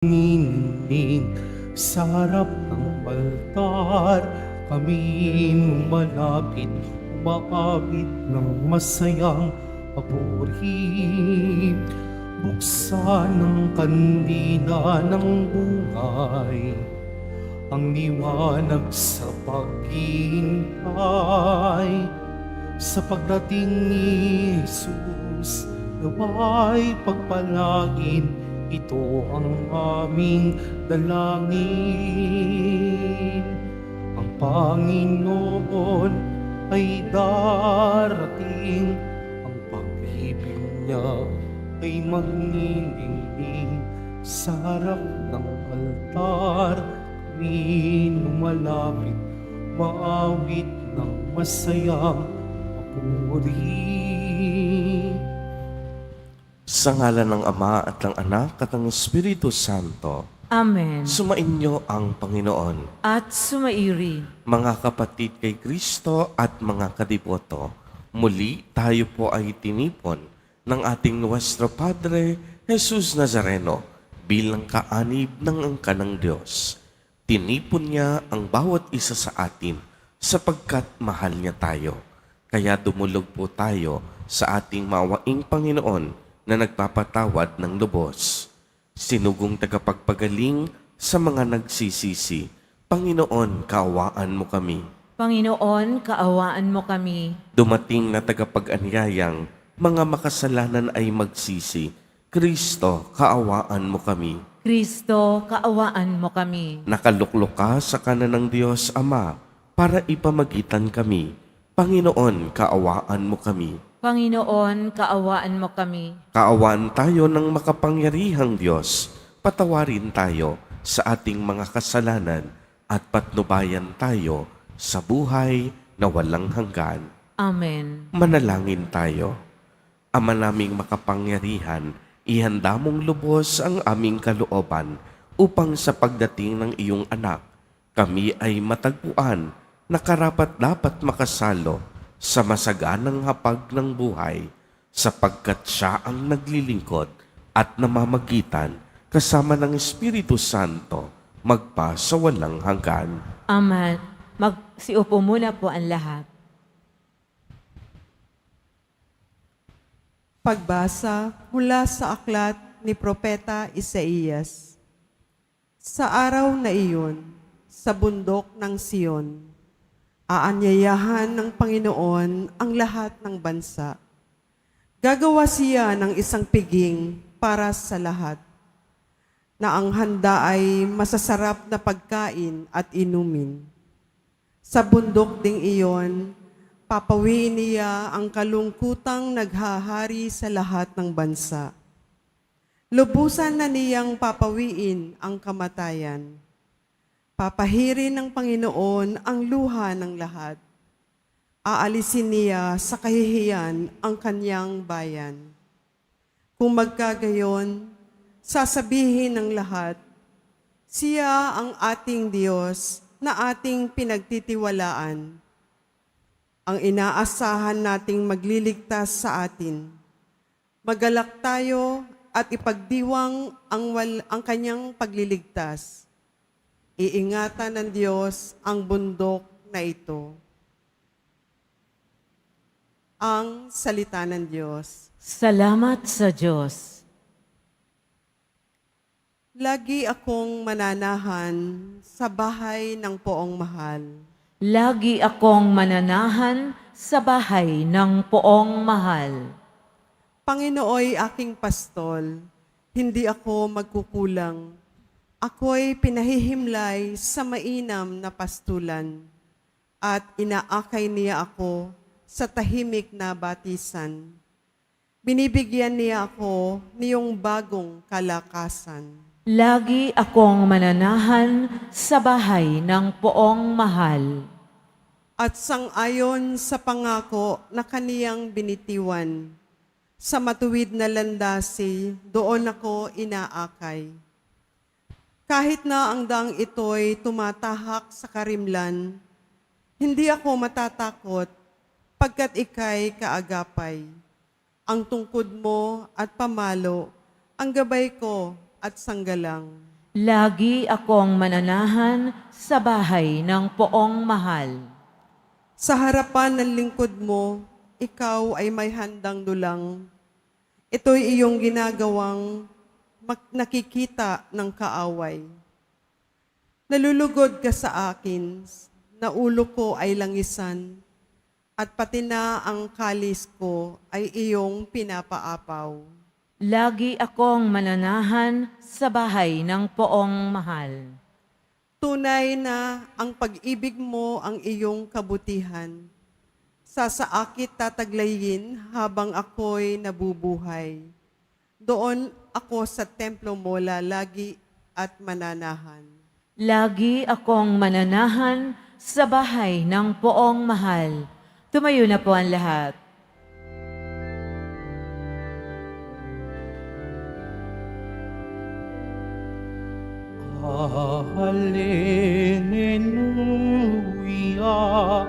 Nining sa harap ng altar, kami malapit, umaabit ng masayang papuri. Buksan ng kandila ng buhay, ang liwanag sa paghihintay. Sa pagdating ni Jesus, nawa'y pagpalain, ito ang aming dalangin. Ang Panginoon ay darating, ang pag-ibig niya ay magniningning. Sa harap ng altar, kami lumalapit, maawit ng masayang papuri. Sa ngalan ng Ama at ng Anak at ng Espiritu Santo, Amen. sumainyo ang Panginoon. At sumairi. Mga kapatid kay Kristo at mga kadiboto, muli tayo po ay tinipon ng ating Nuestro Padre, Jesus Nazareno, bilang kaanib ng angka ng Diyos. Tinipon niya ang bawat isa sa atin sapagkat mahal niya tayo. Kaya dumulog po tayo sa ating mawaing Panginoon na nagpapatawad ng lubos. Sinugong tagapagpagaling sa mga nagsisisi, Panginoon, kaawaan mo kami. Panginoon, kaawaan mo kami. Dumating na tagapag-anyayang, mga makasalanan ay magsisi, Kristo, kaawaan mo kami. Kristo, kaawaan mo kami. Nakaluklok ka sa kanan ng Diyos Ama para ipamagitan kami. Panginoon, kaawaan mo kami. Panginoon, kaawaan mo kami. Kaawaan tayo ng makapangyarihang Diyos. Patawarin tayo sa ating mga kasalanan at patnubayan tayo sa buhay na walang hanggan. Amen. Manalangin tayo. Ama naming makapangyarihan, ihanda mong lubos ang aming kalooban upang sa pagdating ng iyong anak, kami ay matagpuan na karapat-dapat makasalo sa masaganang hapag ng buhay, sapagkat siya ang naglilingkod at namamagitan kasama ng Espiritu Santo magpa sa walang hanggan. Amen. Magsiupo muna po ang lahat. Pagbasa mula sa aklat ni Propeta Isaías. Sa araw na iyon, sa bundok ng Siyon, aanyayahan ng Panginoon ang lahat ng bansa. Gagawa siya ng isang piging para sa lahat, na ang handa ay masasarap na pagkain at inumin. Sa bundok ding iyon, papawiin niya ang kalungkutang naghahari sa lahat ng bansa. Lubusan na niyang papawiin ang kamatayan. Papahirin ng Panginoon ang luha ng lahat. Aalisin niya sa kahihiyan ang kanyang bayan. Kung magkagayon, sasabihin ng lahat, siya ang ating Diyos na ating pinagtitiwalaan, ang inaasahan nating magliligtas sa atin. Magalak tayo at ipagdiwang ang kanyang pagliligtas. Iingatan ng Diyos ang bundok na ito. Ang salita ng Diyos. Salamat sa Diyos. Lagi akong mananahan sa bahay ng poong mahal. Lagi akong mananahan sa bahay ng poong mahal. Panginooy aking pastol, hindi ako magkukulang. Ako'y pinahihimlay sa mainam na pastulan at inaakay niya ako sa tahimik na batisan. Binibigyan niya ako niyong bagong kalakasan. Lagi akong mananahan sa bahay ng poong mahal. At sang-ayon sa pangako na kaniyang binitiwan, sa matuwid na landasi, doon ako inaakay. Kahit na ang daang ito'y tumatahak sa karimlan, hindi ako matatakot pagkat ika'y kaagapay. Ang tungkod mo at pamalo, ang gabay ko at sanggalang. Lagi akong mananahan sa bahay ng poong mahal. Sa harapan ng lingkod mo, ikaw ay may handang dulang. Ito'y iyong ginagawang nakikita ng kaaway. Nalulugod ka sa akin, na ulo ko ay langisan, at pati na ang kalis ko ay iyong pinapaapaw. Lagi akong mananahan sa bahay ng poong mahal. Tunay na ang pag-ibig mo ang iyong kabutihan. Sasaakit tataglayin habang ako'y nabubuhay. Doon ako sa templo mo lalagi at mananahan. Lagi akong mananahan sa bahay ng poong mahal. Tumayo na po ang lahat. Hallelujah,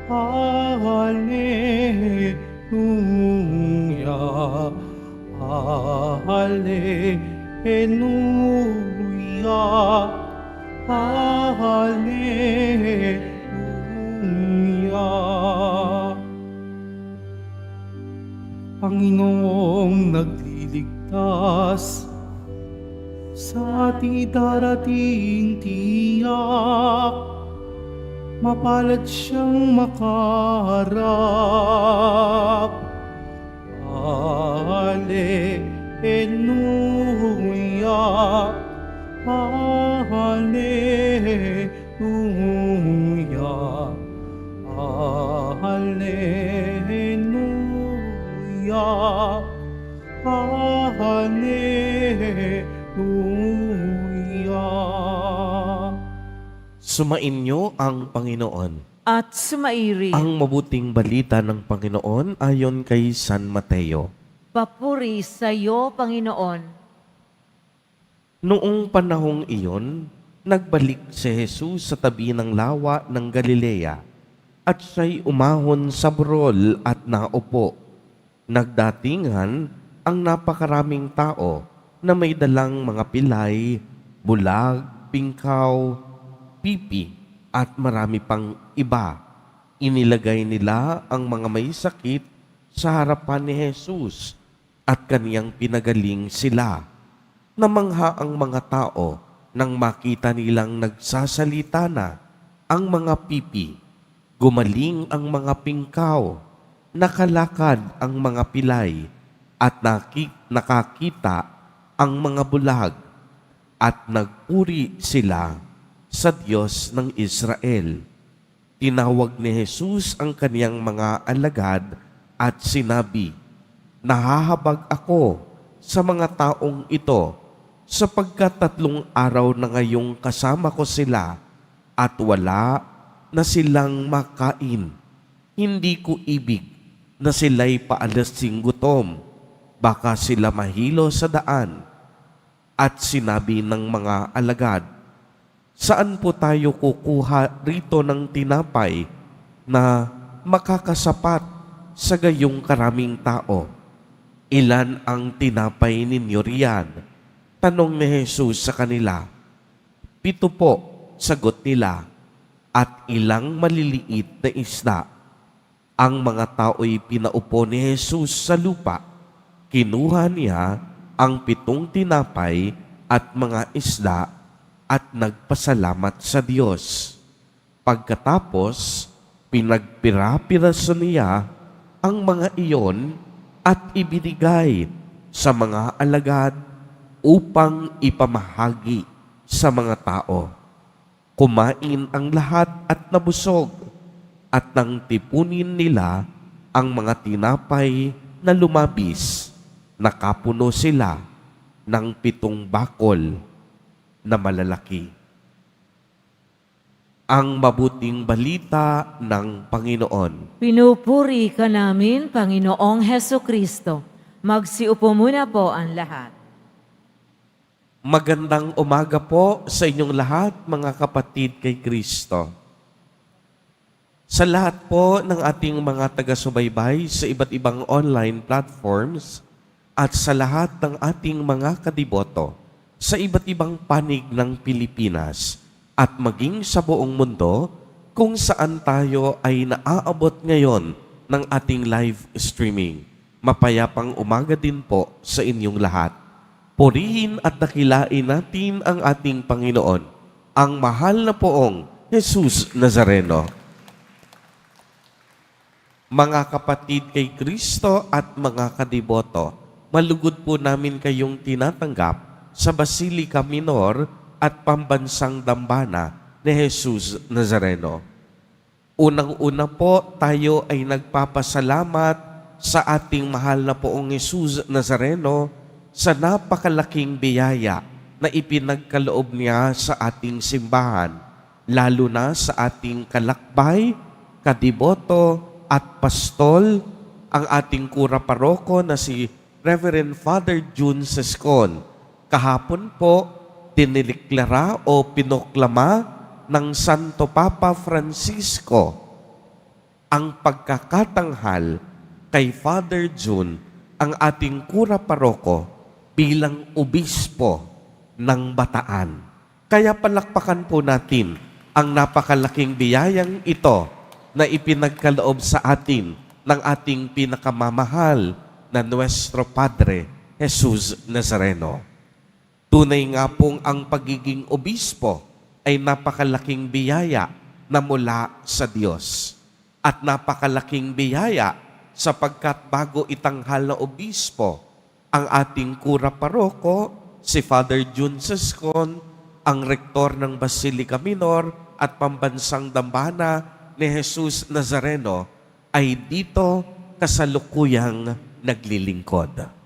Hallelujah, Hallelujah, Hallelujah. Panginoong nagliligtas, sa di darating tiyak, mapalad siyang makaharap. Hallelujah, Hallelujah, Hallelujah, Hallelujah. Sumainyo ang Panginoon. At sumairi. Ang mabuting balita ng Panginoon ayon kay San Mateo. Papuri sa iyo, Panginoon. Noong panahong iyon, nagbalik si Jesus sa tabi ng lawa ng Galilea at siya'y umahon sa burol at naupo. Nagdatingan ang napakaraming tao na may dalang mga pilay, bulag, pingkaw, pipi, at marami pang iba. Inilagay nila ang mga may sakit sa harapan ni Jesus at kaniyang pinagaling sila. Namangha ang mga tao nang makita nilang nagsasalita na ang mga pipi, gumaling ang mga pingkaw, nakalakad ang mga pilay, at nakakita ang mga bulag, at nagpuri sila sa Diyos ng Israel. Tinawag ni Jesus ang kaniyang mga alagad at sinabi, "Nahahabag ako sa mga taong ito, sapagkat 3 araw na ngayong kasama ko sila at wala na silang makain. Hindi ko ibig na sila'y paalasing gutom, baka sila mahilo sa daan." At sinabi ng mga alagad, "Saan po tayo kukuha rito ng tinapay na makakasapat sa gayong karaming tao? Ilan ang tinapay ninyo riyan?" Tanong ni Jesus sa kanila. 7 po, sagot nila, "at ilang maliliit na isda." Ang mga tao'y pinaupo ni Jesus sa lupa. Kinuha niya ang 7 tinapay at mga isda at nagpasalamat sa Diyos. Pagkatapos, pinagpira-piraso niya ang mga iyon at ibinigay sa mga alagad upang ipamahagi sa mga tao. Kumain ang lahat at nabusog, at nang tipunin nila ang mga tinapay na lumabis, nakapuno sila ng 7 bakol na malalaki. Ang mabuting balita ng Panginoon. Pinupuri ka namin, Panginoong Hesukristo. Magsiupo muna po ang lahat. Magandang umaga po sa inyong lahat, mga kapatid kay Kristo. Sa lahat po ng ating mga taga-subaybay sa iba't ibang online platforms at sa lahat ng ating mga kadiboto, sa iba't ibang panig ng Pilipinas at maging sa buong mundo kung saan tayo ay naaabot ngayon ng ating live streaming. Mapayapang umaga din po sa inyong lahat. Purihin at dakilain natin ang ating Panginoon, ang mahal na poong Jesus Nazareno. Mga kapatid kay Kristo at mga kadiboto, malugod po namin kayong tinatanggap sa Basilica Minor at Pambansang Dambana ni Jesus Nazareno. Unang-una po, tayo ay nagpapasalamat sa ating mahal na poong Jesus Nazareno sa napakalaking biyaya na ipinagkaloob niya sa ating simbahan, lalo na sa ating kalakbay, kadiboto at pastol, ang ating kura paroko na si Reverend Father June Sescon. Kahapon po, dinideklara o pinoklama ng Santo Papa Francisco ang pagkakatanghal kay Father June, ang ating kura paroko, bilang obispo ng Bataan. Kaya palakpakan po natin ang napakalaking biyayang ito na ipinagkaloob sa atin ng ating pinakamamahal na Nuestro Padre, Jesus Nazareno. Tunay nga pong ang pagiging obispo ay napakalaking biyaya na mula sa Diyos. At napakalaking biyaya sapagkat bago itanghal na obispo, ang ating kura paroko, si Father June Sescon, ang rektor ng Basilica Minor at Pambansang Dambana ni Jesus Nazareno, ay dito kasalukuyang naglilingkod.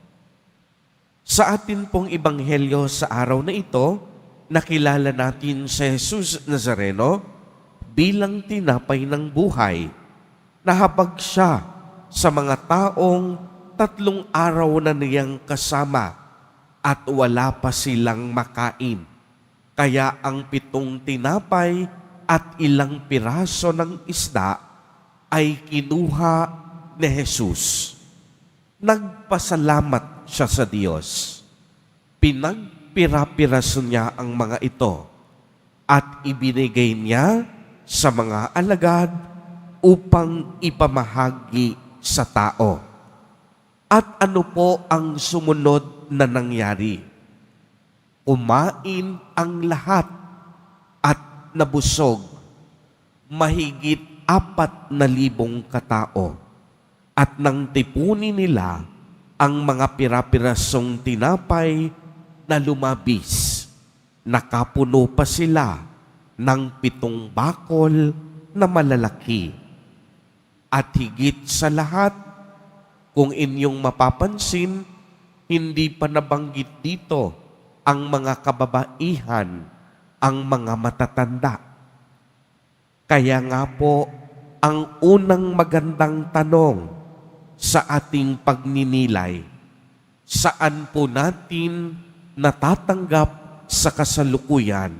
Sa atin pong ebanghelyo sa araw na ito, nakilala natin si Jesus Nazareno bilang tinapay ng buhay. Nahabag siya sa mga taong 3 araw na niyang kasama at wala pa silang makain. Kaya ang 7 tinapay at ilang piraso ng isda ay kinuha ni Jesus. Nagpasalamat siya sa Diyos. Pinagpira-piraso niya ang mga ito at ibinigay niya sa mga alagad upang ipamahagi sa tao. At ano po ang sumunod na nangyari? Kumain ang lahat at nabusog, mahigit 4,000 katao. At nang tipunin nila ang mga pira-pirasong tinapay na lumabis, nakapuno pa sila ng 7 bakol na malalaki. At higit sa lahat, kung inyong mapapansin, hindi pa nabanggit dito ang mga kababaihan, ang mga matatanda. Kaya nga po, ang unang magandang tanong sa ating pagninilay, saan po natin natatanggap sa kasalukuyan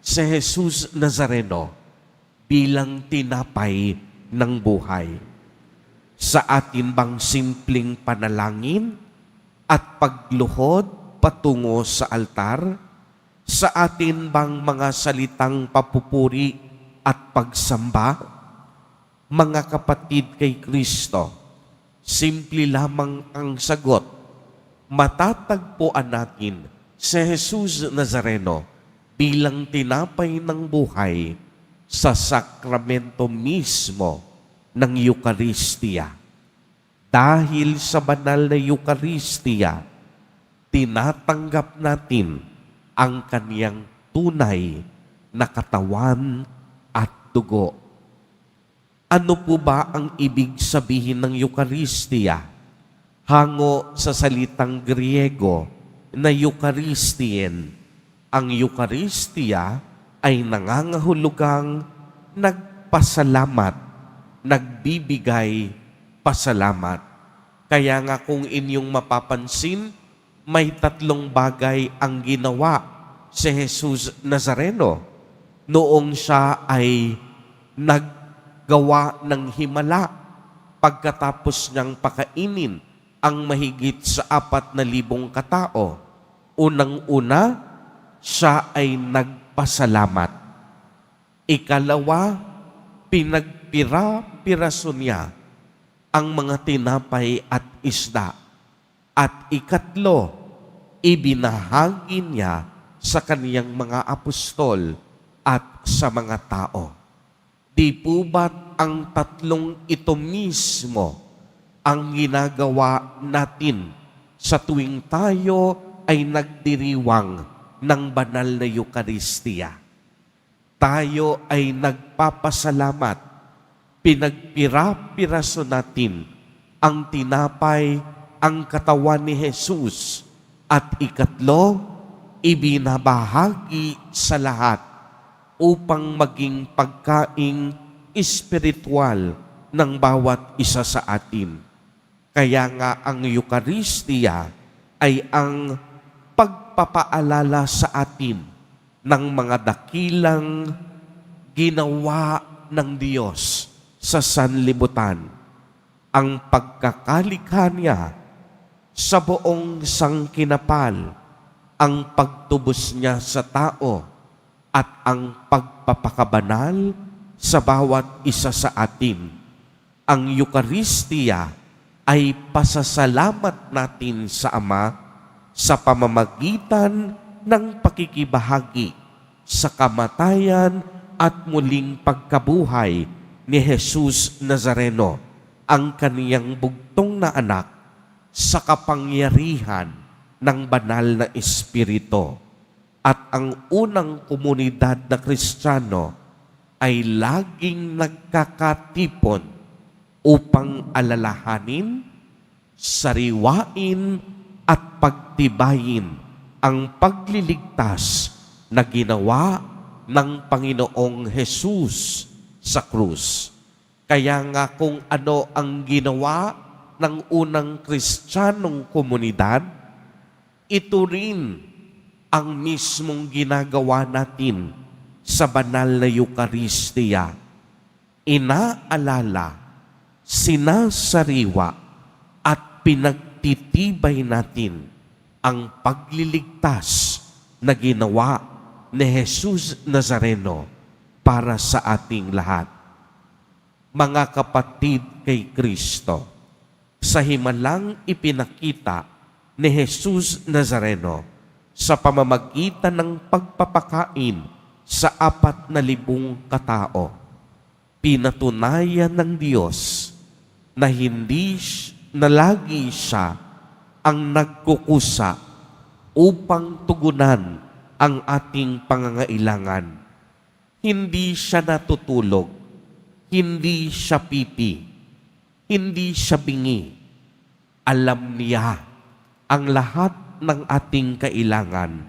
si Jesus Nazareno bilang tinapay ng buhay? Sa atin bang simpleng panalangin at pagluhod patungo sa altar? Sa atin bang mga salitang papupuri at pagsamba? Mga kapatid kay Kristo, simple lamang ang sagot. Matatagpuan natin si Jesus Nazareno bilang tinapay ng buhay sa sakramento mismo ng Eucharistia. Dahil sa banal na Eucharistia, tinatanggap natin ang kaniyang tunay na katawan at dugo. Ano po ba ang ibig sabihin ng Eucharistia? Hango sa salitang Griego na Eucharistien. Ang Eucharistia ay nangangahulugang nagpasalamat, nagbibigay pasalamat. Kaya nga kung inyong mapapansin, may 3 bagay ang ginawa si Jesus Nazareno noong siya ay naggawa ng himala pagkatapos niyang pakainin ang mahigit sa 4,000 katao. Unang-una, siya ay nagpasalamat. Ikalawa, pinagpira-piraso niya ang mga tinapay at isda. At ikatlo, ibinahagi niya sa kaniyang mga apostol at sa mga tao. Di po ba't ang tatlong ito mismo ang ginagawa natin sa tuwing tayo ay nagdiriwang ng banal na Eucharistia? Tayo ay nagpapasalamat, pinagpira-piraso natin ang tinapay, ang katawan ni Jesus, at ikatlo, ibinabahagi sa lahat upang maging pagkaing espiritual ng bawat isa sa atin. Kaya nga ang Eucharistia ay ang pagpapaalala sa atin ng mga dakilang ginawa ng Diyos sa sanlibutan. Ang pagkakalikha niya sa buong sangkinapal, ang pagtubos niya sa tao, at ang pagpapakabanal sa bawat isa sa atin. Ang Eucharistia ay pasasalamat natin sa Ama sa pamamagitan ng pakikibahagi sa kamatayan at muling pagkabuhay ni Jesus Nazareno, ang kaniyang bugtong na anak, sa kapangyarihan ng banal na Espiritu. At ang unang komunidad na Kristiyano ay laging nagkakatipon upang alalahanin, sariwain at pagtibayin ang pagliligtas na ginawa ng Panginoong Jesus sa krus. Kaya nga kung ano ang ginawa ng unang Kristiyanong komunidad, ito rin ang mismong ginagawa natin sa banal na Eucharistia. Inaalala, sinasariwa at pinagtitibay natin ang pagliligtas na ginawa ni Jesus Nazareno para sa ating lahat. Mga kapatid kay Kristo, sa himalang ipinakita ni Jesus Nazareno sa pamamagitan ng pagpapakain sa 4,000 katao, pinatunayan ng Diyos na na lagi siya ang nagkukusa upang tugunan ang ating pangangailangan. Hindi siya natutulog, hindi siya pipi, hindi siya bingi. Alam niya ang lahat ng ating kailangan.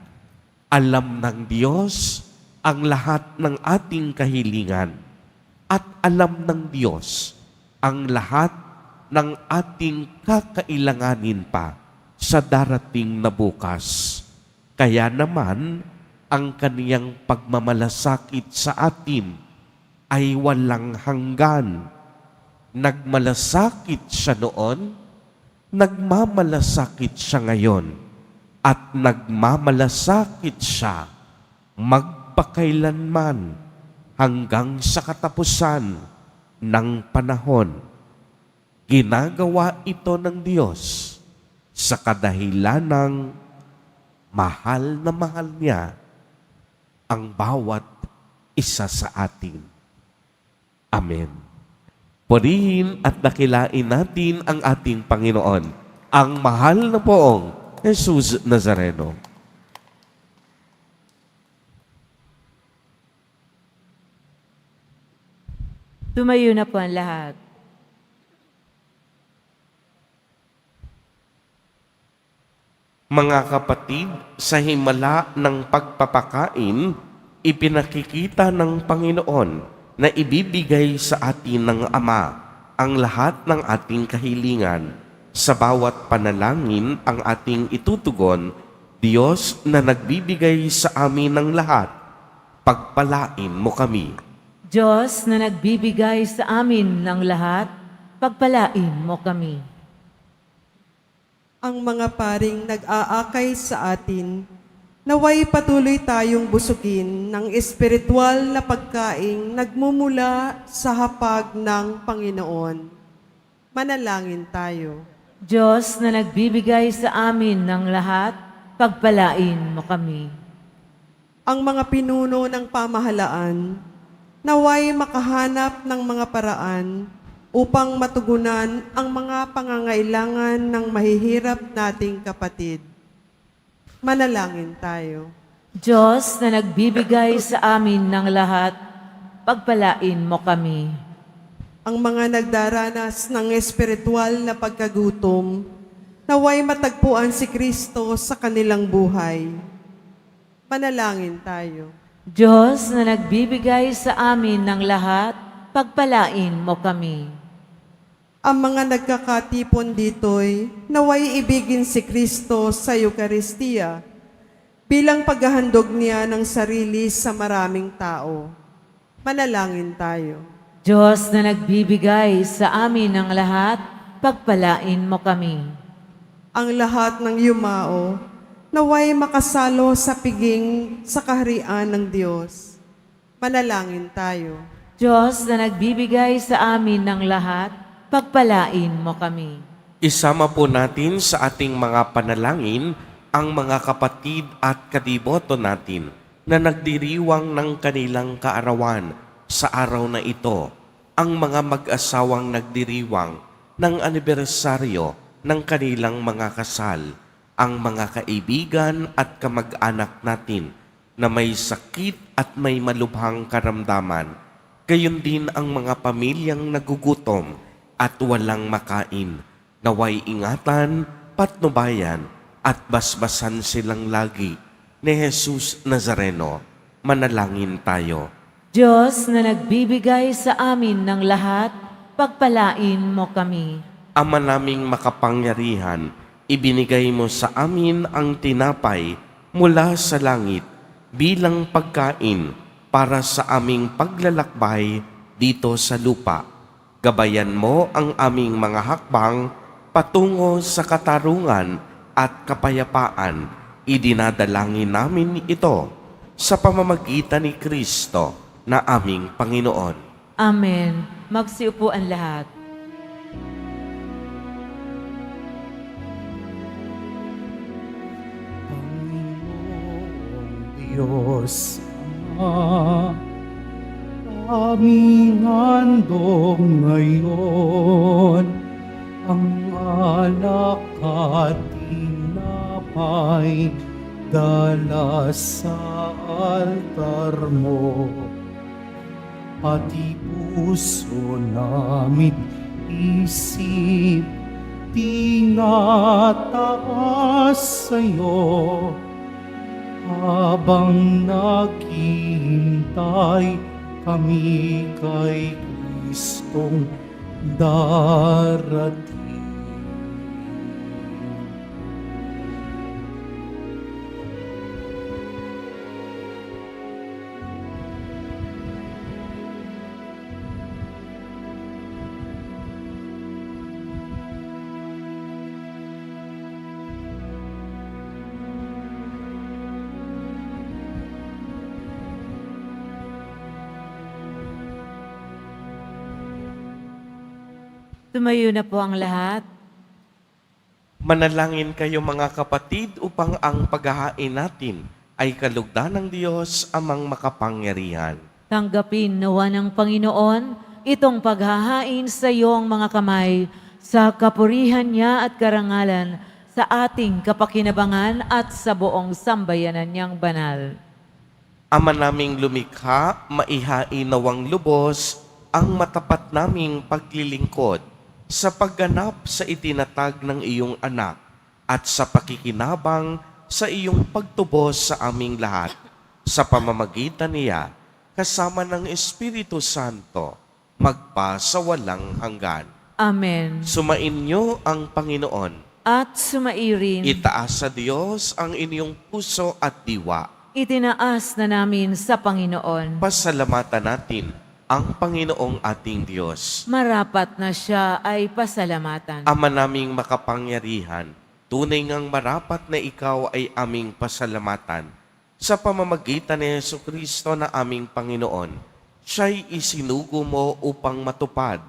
Alam ng Diyos ang lahat ng ating kahilingan. At alam ng Diyos ang lahat ng ating kakailanganin pa sa darating na bukas. Kaya naman, ang kaniyang pagmamalasakit sa atin ay walang hanggan. Nagmalasakit siya noon, nagmamalasakit siya ngayon, at nagmamalasakit siya magpakailanman hanggang sa katapusan ng panahon. Ginagawa ito ng Diyos sa kadahilan ng mahal na mahal niya ang bawat isa sa atin. Amen. Purihin at dakilain natin ang ating Panginoon, ang mahal na poong Jesus Nazareno. Tumayo na po ang lahat. Mga kapatid, sa himala ng pagpapakain, ipinakikita ng Panginoon na ibibigay sa atin ng Ama ang lahat ng ating kahilingan. Sa bawat panalangin ang ating itutugon, Diyos na nagbibigay sa amin ng lahat, pagpalain mo kami. Diyos na nagbibigay sa amin ng lahat, pagpalain mo kami. Ang mga paring nag-aakay sa atin, Naway patuloy tayong busugin ng espiritual na pagkaing nagmumula sa hapag ng Panginoon. Manalangin tayo. Diyos na nagbibigay sa amin ng lahat, pagpalain mo kami. Ang mga pinuno ng pamahalaan, naway makahanap ng mga paraan upang matugunan ang mga pangangailangan ng mahihirap nating kapatid. Manalangin tayo. Diyos na nagbibigay sa amin ng lahat, pagpalain mo kami. Ang mga nagdaranas ng espiritual na pagkagutom, naway matagpuan si Kristo sa kanilang buhay. Manalangin tayo. Diyos na nagbibigay sa amin ng lahat, pagpalain mo kami. Ang mga nagkakatipon dito'y naway ibigin si Kristo sa Eukaristiya bilang paghahandog niya ng sarili sa maraming tao. Manalangin tayo. Diyos na nagbibigay sa amin ng lahat, pagpalain mo kami. Ang lahat ng yumao naway makasalo sa piging sa kaharian ng Diyos. Manalangin tayo. Diyos na nagbibigay sa amin ng lahat, pagpalain mo kami. Isama po natin sa ating mga panalangin ang mga kapatid at kadiboto natin na nagdiriwang ng kanilang kaarawan sa araw na ito, ang mga mag-asawang nagdiriwang ng anibersaryo ng kanilang mga kasal, ang mga kaibigan at kamag-anak natin na may sakit at may malubhang karamdaman, gayon din ang mga pamilyang nagugutom at walang makain, naway ingatan, patnubayan, at basbasan silang lagi ni Jesus Nazareno. Manalangin tayo. Diyos na nagbibigay sa amin ng lahat, pagpalain mo kami. Ama naming makapangyarihan, ibinigay mo sa amin ang tinapay mula sa langit bilang pagkain para sa aming paglalakbay dito sa lupa. Gabayan mo ang aming mga hakbang patungo sa katarungan at kapayapaan. Idinadalangin namin ito sa pamamagitan ni Kristo na aming Panginoon. Amen. Magsiupo ang lahat. Panginoong Diyos Ama, aming handog ngayon ang alak at tinapay dala sa altar mo. Pati puso namin isip tinataas sa'yo habang naghihintay kami kay Kristong darating. Tumayo na po ang lahat. Manalangin kayo mga kapatid upang ang paghahain natin ay kalugdan ng Diyos amang makapangyarihan. Tanggapin nawa ng Panginoon itong paghahain sa iyong mga kamay sa kapurihan niya at karangalan sa ating kapakinabangan at sa buong sambayanan niyang banal. Ama naming lumikha, maihain nawang lubos ang matapat naming paglilingkod sa pagganap sa itinatag ng iyong anak at sa pakikinabang sa iyong pagtubos sa aming lahat sa pamamagitan niya kasama ng Espiritu Santo magpa sa walang hanggan. Amen. Sumainyo ang Panginoon. At sumairin, Itaas sa Diyos ang inyong puso at diwa. itinaas na namin sa Panginoon. Pasalamatan natin ang Panginoong ating Diyos. Marapat na siya ay pasalamatan. Ama naming makapangyarihan, Tunay ngang marapat na ikaw ay aming pasalamatan. Sa pamamagitan ni Jesucristo na aming Panginoon, siya'y isinugo mo upang matupad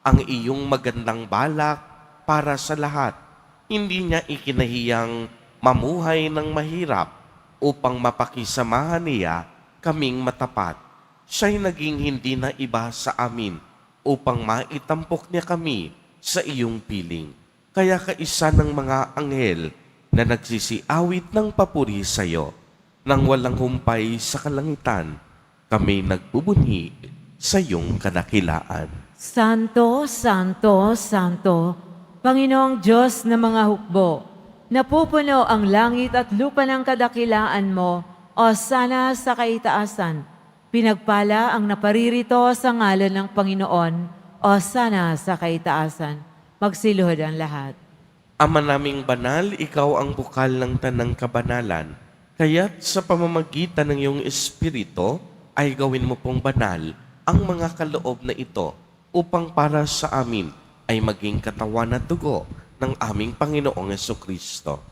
ang iyong magandang balak para sa lahat. Hindi niya ikinahiyang mamuhay ng mahirap upang mapakisamahan niya kaming matapat. Siya'y naging hindi na iba sa amin upang maitampok niya kami sa iyong piling. Kaya kaisa ng mga anghel na nagsisiawit ng papuri sa iyo, nang walang humpay sa kalangitan, kami nagbubunyi sa iyong kadakilaan. Santo, Santo, Santo, Panginoong Diyos na mga hukbo, napupuno ang langit at lupa ng kadakilaan mo, o sana sa kaitaasan. Pinagpala ang naparirito sa ngalan ng Panginoon, o sana sa kaitaasan. Magsiluhod ang lahat. Ama naming banal, ikaw ang bukal ng tanang kabanalan. Kaya't sa pamamagitan ng iyong Espiritu, ay gawin mo pong banal ang mga kaloob na ito upang para sa amin ay maging katawan at dugo ng aming Panginoong Jesucristo.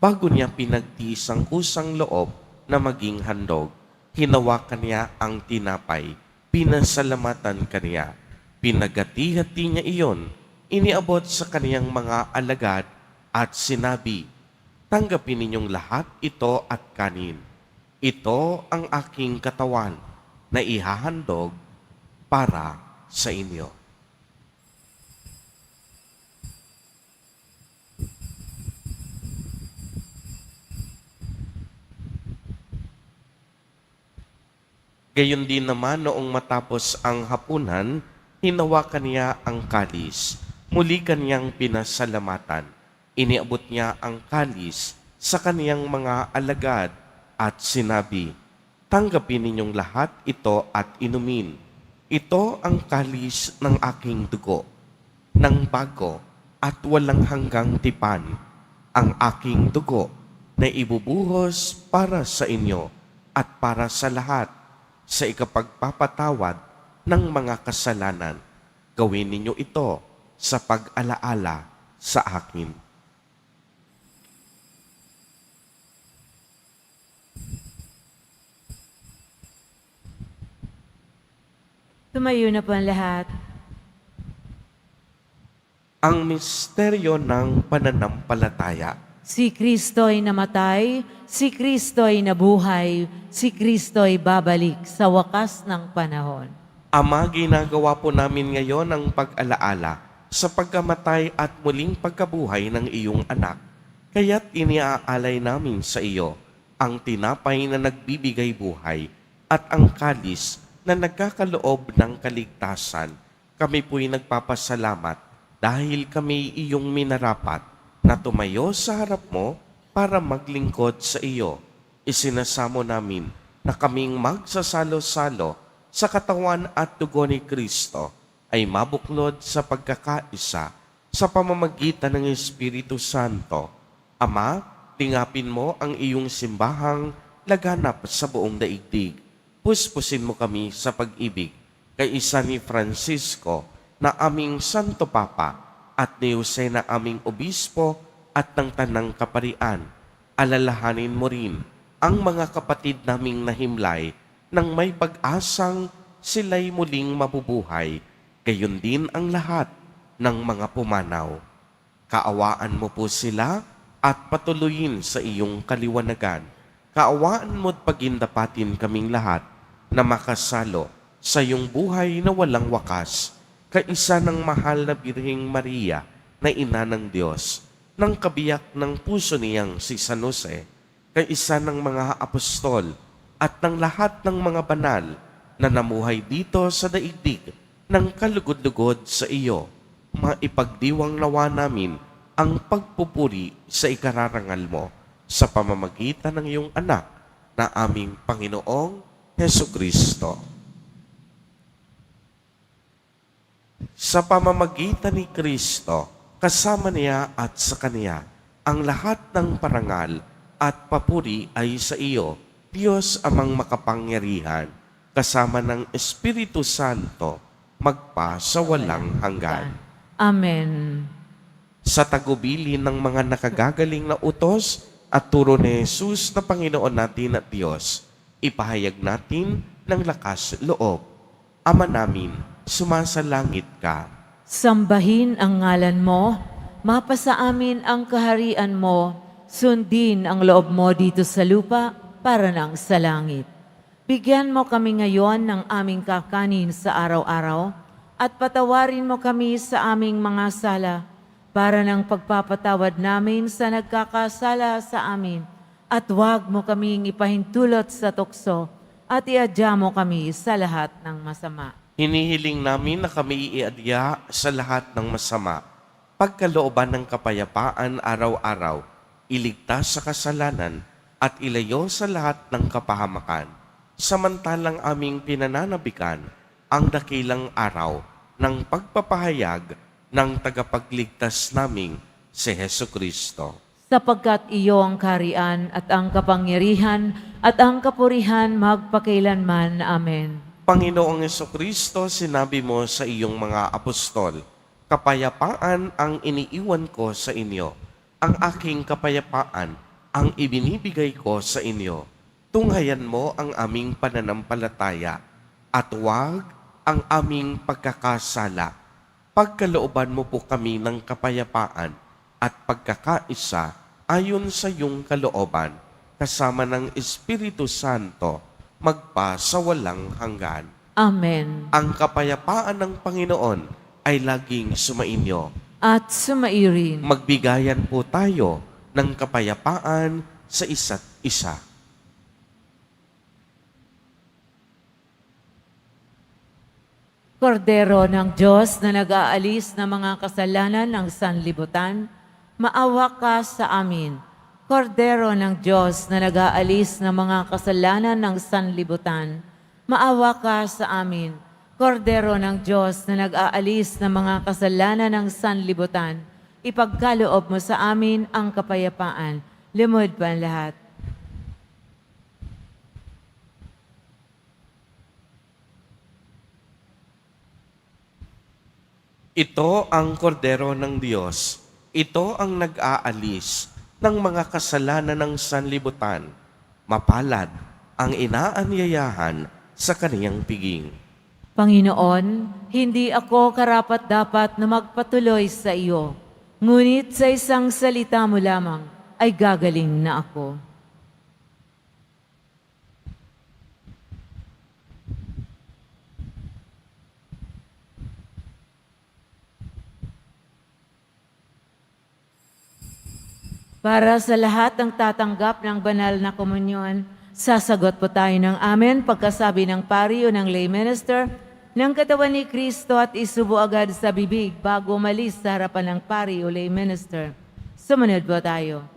Bago niya pinagtiis ang kusang loob na maging handog, hinawakan niya ang tinapay, pinasalamatan kaniya, pinagati-hati niya iyon, iniabot sa kaniyang mga alagad at sinabi, tanggapin ninyong lahat ito at kanin. Ito ang aking katawan na ihahandog para sa inyo. Gayon din naman noong matapos ang hapunan, hinawakan niya ang kalis. Muli kaniyang pinasalamatan. Iniabot niya ang kalis sa kaniyang mga alagad at sinabi, tanggapin ninyong lahat ito at inumin. Ito ang kalis ng aking dugo, ng bago at walang hanggang tipan, ang aking dugo na ibubuhos para sa inyo at para sa lahat sa ikapagpapatawad ng mga kasalanan. Gawin ninyo ito sa pag-alaala sa akin. Tumayo na po ang lahat. Ang misteryo ng pananampalataya. Si Kristo'y namatay, si Kristo'y nabuhay, si Kristo'y babalik sa wakas ng panahon. Ama, ginagawa po namin ngayon ang pag-alaala sa pagkamatay at muling pagkabuhay ng iyong anak. Kaya't iniaalay namin sa iyo ang tinapay na nagbibigay buhay at ang kalis na nagkakaloob ng kaligtasan. Kami po'y nagpapasalamat dahil kami iyong minarapat na tumayo sa harap mo para maglingkod sa iyo. Isinasamo namin na kaming magsasalo-salo sa katawan at dugo ni Kristo ay mabuklod sa pagkakaisa sa pamamagitan ng Espiritu Santo. Ama, tingapin mo ang iyong simbahang laganap sa buong daigdig. Puspusin mo kami sa pag-ibig kay isa ni Francisco na aming Santo Papa at ni Jose na aming Obispo at ng Tanang Kaparian. Alalahanin mo rin ang mga kapatid naming nahimlay nang may pag-asang sila'y muling mabubuhay. Gayon din ang lahat ng mga pumanaw. Kaawaan mo po sila at patuloyin sa iyong kaliwanagan. Kaawaan mo't pagindapatin kaming lahat na makasalo sa iyong buhay na walang wakas, kaisa ng mahal na Birheng Maria na ina ng Diyos, ng kabiyak ng puso niyang si San Jose, kaisa ng mga apostol at ng lahat ng mga banal na namuhay dito sa daigdig ng kalugod-lugod sa iyo. Maipagdiwang nawa namin ang pagpupuri sa ikararangal mo sa pamamagitan ng iyong anak na aming Panginoong Jesucristo. Sa pamamagitan ni Kristo, kasama niya at sa Kaniya, ang lahat ng parangal at papuri ay sa iyo, Diyos amang makapangyarihan, kasama ng Espiritu Santo, magpa sa walang hanggan. Amen. sa tagubilin ng mga nakagagaling na utos at turo ni Jesus na Panginoon natin at Diyos, ipahayag natin ng lakas loob. Ama namin, sumasalangit ka. Sambahin ang ngalan mo, mapasa amin ang kaharian mo, sundin ang loob mo dito sa lupa para nang sa langit. Bigyan mo kami ngayon ng aming kakanin sa araw-araw at patawarin mo kami sa aming mga sala para ng pagpapatawad namin sa nagkakasala sa amin. At huwag mo kaming ipahintulot sa tukso at iadya mo kami sa lahat ng masama. Hinihiling namin na kami iadya sa lahat ng masama, pagkalooban ng kapayapaan araw-araw, iligtas sa kasalanan at ilayo sa lahat ng kapahamakan. Samantalang aming pinananabikan ang dakilang araw ng pagpapahayag ng tagapagligtas naming si Hesu Kristo. Sapagkat iyo ang kaharian at ang kapangyarihan at ang kapurihan magpakailanman. Amen. Panginoong Hesu Kristo, sinabi mo sa iyong mga apostol, kapayapaan ang iniiwan ko sa inyo. Ang aking kapayapaan ang ibinibigay ko sa inyo. Tunghayan mo ang aming pananampalataya at huwag ang aming pagkakasala. Pagkalooban mo po kami ng kapayapaan at pagkakaisa ayon sa iyong kalooban, kasama ng Espiritu Santo, magpa sa walang hanggan. Amen. Ang kapayapaan ng Panginoon ay laging sumainyo. At sumairin. Magbigayan po tayo ng kapayapaan sa isa't isa. Kordero ng Diyos na nag-aalis ng mga kasalanan ng sanlibutan, maawa ka sa amin. Kordero ng Diyos na nag-aalis ng mga kasalanan ng sanlibutan, maawa ka sa amin. Kordero ng Diyos na nag-aalis ng mga kasalanan ng sanlibutan, ipagkaloob mo sa amin ang kapayapaan. Lumod pa ang lahat. Ito ang kordero ng Diyos. Ito ang nag-aalis ng mga kasalanan ng sanlibutan. Mapalad ang inaanyayahan sa kaniyang piging. Panginoon, hindi ako karapat-dapat na magpatuloy sa iyo, ngunit sa isang salita mo lamang ay gagaling na ako. Para sa lahat ng tatanggap ng banal na komunyon, sasagot po tayo ng amen pagkasabi ng pari o ng lay minister ng katawan ni Kristo at isubo agad sa bibig bago umalis sa harapan ng pari o lay minister. Sumunod po tayo.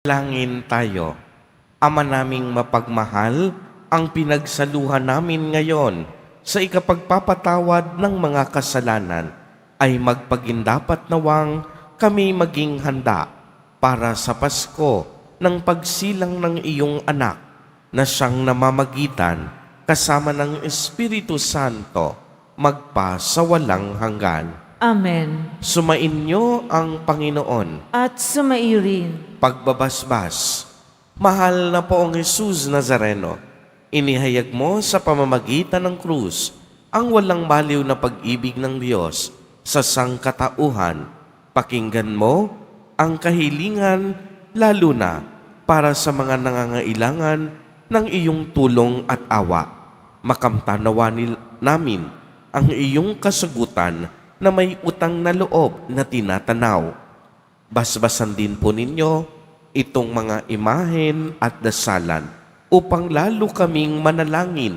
Langin tayo. Ama naming mapagmahal, ang pinagsaluhan namin ngayon sa ikapagpapatawad ng mga kasalanan ay magpagindapat nawang kami maging handa para sa Pasko ng pagsilang ng iyong anak na siyang namamagitan kasama ng Espiritu Santo magpa sa walang hanggan. Amen. Sumainyo ang Panginoon. At sumairin. Pagbabasbas. Mahal na poong Jesus Nazareno, inihayag mo sa pamamagitan ng krus ang walang baliw na pag-ibig ng Diyos sa sangkatauhan. Pakinggan mo ang kahilingan lalo na para sa mga nangangailangan ng iyong tulong at awa. Makamtanawa namin ang iyong kasagutan na may utang na loob na tinatanaw. Basbasan din po ninyo itong mga imahen at dasalan upang lalo kaming manalangin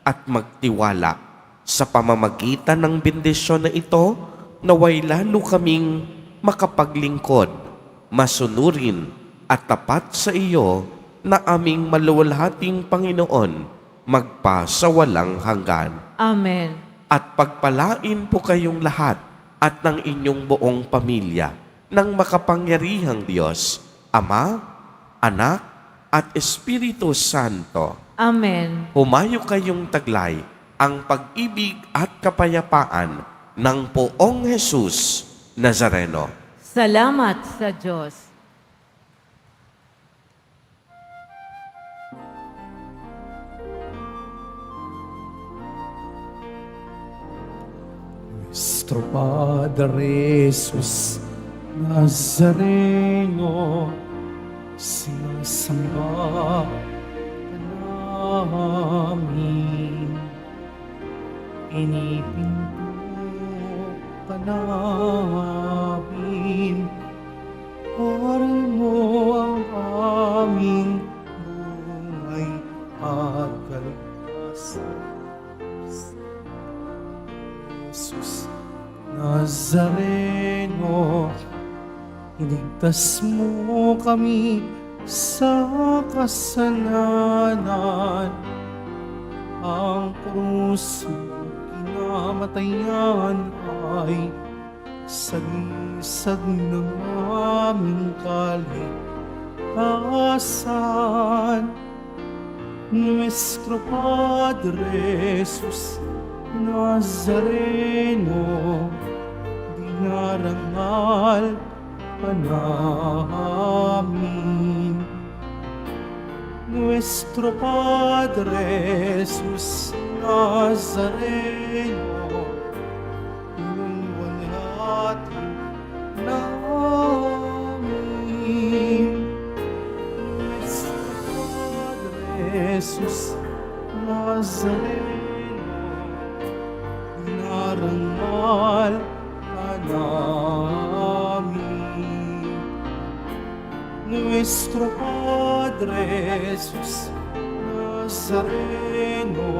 at magtiwala. Sa pamamagitan ng bendisyon na ito, naway lalo kaming makapaglingkod, masunurin at tapat sa iyo na aming maluwalhating Panginoon, magpa sa walang hanggan. Amen. At pagpalain po kayong lahat at ng inyong buong pamilya ng makapangyarihang Diyos, Ama, Anak, at Espiritu Santo. Amen. Humayo kayong taglay ang pag-ibig at kapayapaan ng Poong Jesus Nazareno. Salamat sa Diyos. Nuestro Padre Jesus Nazareno, sinasamba ka namin. Inipinto ka namin. Oran mo ang aming buhay at kaligtasan. Jesus Nazareno, iligtas mo kami sa kasalanan. Ang krus mo kinamatayan ay sagisag ng aming kaligtasan. Nuestro Padre Jesus Nazareno, dinarangal ka namin. Nuestro Padre Jesus Nazareno, inuwalhati namin. Nuestro Padre Jesus Nazareno, dinarangal ka namin. Nuestro Padre Jesus Nazareno,